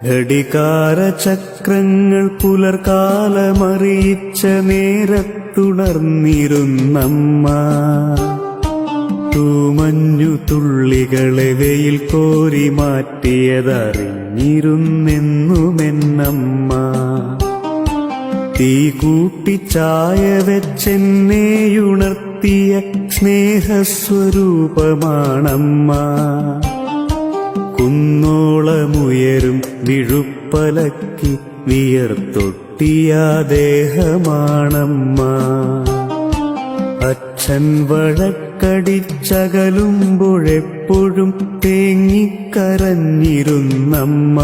ഘടികാരചക്രങ്ങൾ പുലർകാലമറിയിച്ച നേരത്തുണർന്നിരുന്നമ്മ. തൂമഞ്ഞു തുള്ളികളെ വെയിൽ കോരി മാറ്റിയതറിഞ്ഞിരുന്നെന്നുമെന്നമ്മ. തീ കൂട്ടി ചായ വെച്ചെന്നെയുണർത്തിയ സ്നേഹസ്വരൂപമാണമ്മ. കുന്നോളമുയരും വിഴുപ്പലക്കി വിയർത്തൊട്ടിയ ദേഹമാണമ്മ. അച്ഛൻ വഴക്കടിച്ചകലുമ്പോഴെപ്പോഴും തേങ്ങിക്കരഞ്ഞിരുന്നമ്മ.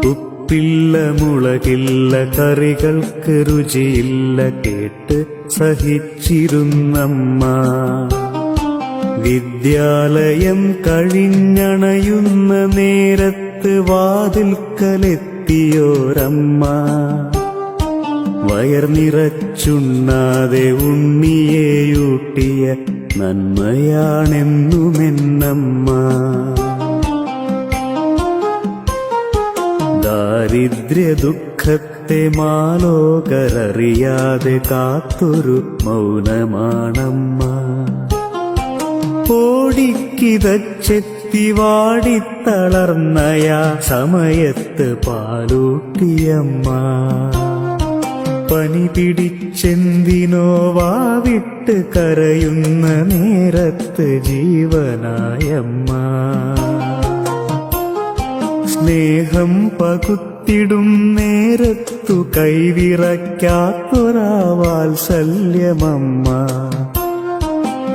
ഉപ്പില്ല മുളകില്ല കറികൾക്ക് രുചിയില്ല കേട്ട് സഹിച്ചിരുന്നമ്മ. വിദ്യാലയം കഴിഞ്ഞണയുന്ന നേരത്ത് വാതിൽക്കലെത്തിയോരമ്മ. വയർ നിറച്ചുണ്ണാതെ ഉണ്ണിയെയൂട്ടിയ നന്മയാണെന്നുമെന്നമ്മ. ദാരിദ്ര്യ ദുഃഖത്തെ മാലോകരറിയാതെ കാത്തൊരു മൗനമാണമ്മ. ഓടിക്കിതച്ചെത്തി വാടിത്തളർന്നയാ സമയത്ത് പാലൂട്ടിയമ്മ. പനി പിടിച്ചെന്തിനോ വാവിട്ട് കരയുന്ന നേരത്ത് ജീവനായമ്മ. സ്നേഹം പകുത്തിടും നേരത്തു കൈവിറയ്ക്കാത്തൊരാ വാത്സല്യമമ്മ.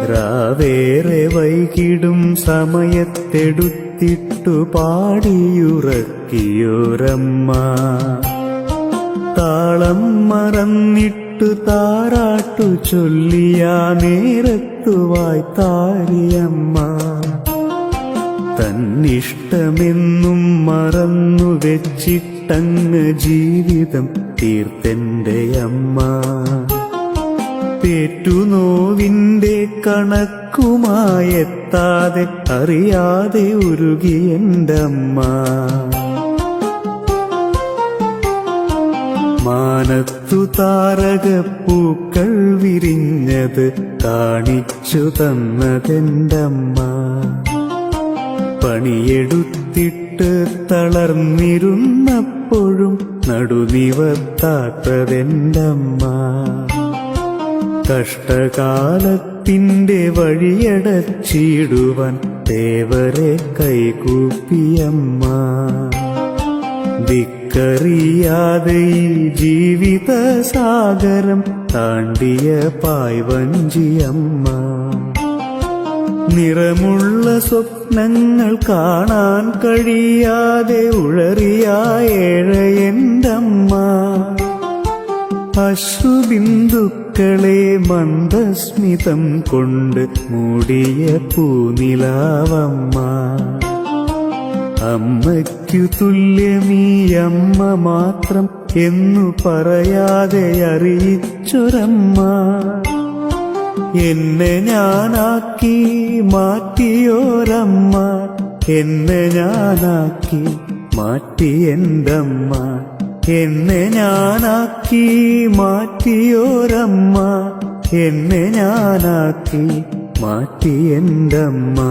രാവേറെ വൈകിടും സമയത്തെടുത്തിട്ടു പാടിയുറക്കിയോരമ്മ. താളം മറന്നിട്ടു താരാട്ടു ചൊല്ലിയ നേരത്തു വായ്ത്താരിയമ്മ. തന്നിഷ്ടമെന്നും മറന്നു വെച്ചിട്ടങ്ങ് ജീവിതം തീർത്തെന്റെ അമ്മ. പേറ്റുനോവിന്റെ കണക്കുമായെത്താതെ അറിയാതെ ഉരുകിയെന്റെ അമ്മ. മാനത്തു താരകപ്പൂക്കൾ വിരിഞ്ഞത് കാണിച്ചു തന്നതെന്റമ്മ. പണിയെടുത്തിട്ട് തളർന്നിരുന്നപ്പോഴും നടുനിവർത്താത്തതെന്റമ്മ. കഷ്ടകാലത്തിന്റെ വഴിയടച്ചിടുവാൻ ദേവരെ കൈകൂപ്പിയമ്മ. ദിക്കറിയാതെ ഈ ജീവിത സാഗരം താണ്ടിയ പായ്വഞ്ചിയമ്മ. നിറമുള്ള സ്വപ്നങ്ങൾ കാണാൻ കഴിയാതെ ഉഴറിയ ഏഴയൻ്റമ്മ. അശ്രുബിന്ദുക്കളെ മന്ദസ്മിതം കൊണ്ട് മൂടിയ പൂനിലാവമ്മ. അമ്മയ്ക്കു തുല്യമീ അമ്മ മാത്രം എന്നു പറയാതെ അറിയിച്ചൊരമ്മ. എന്നെ ഞാനാക്കി മാറ്റിയോരമ്മ. എന്നെ ഞാനാക്കി മാറ്റിയെന്തമ്മ. എന്നെ ഞാനാക്കി മാറ്റിയോരമ്മ. എന്നെ ഞാനാക്കി മാറ്റിയെന്തമ്മ.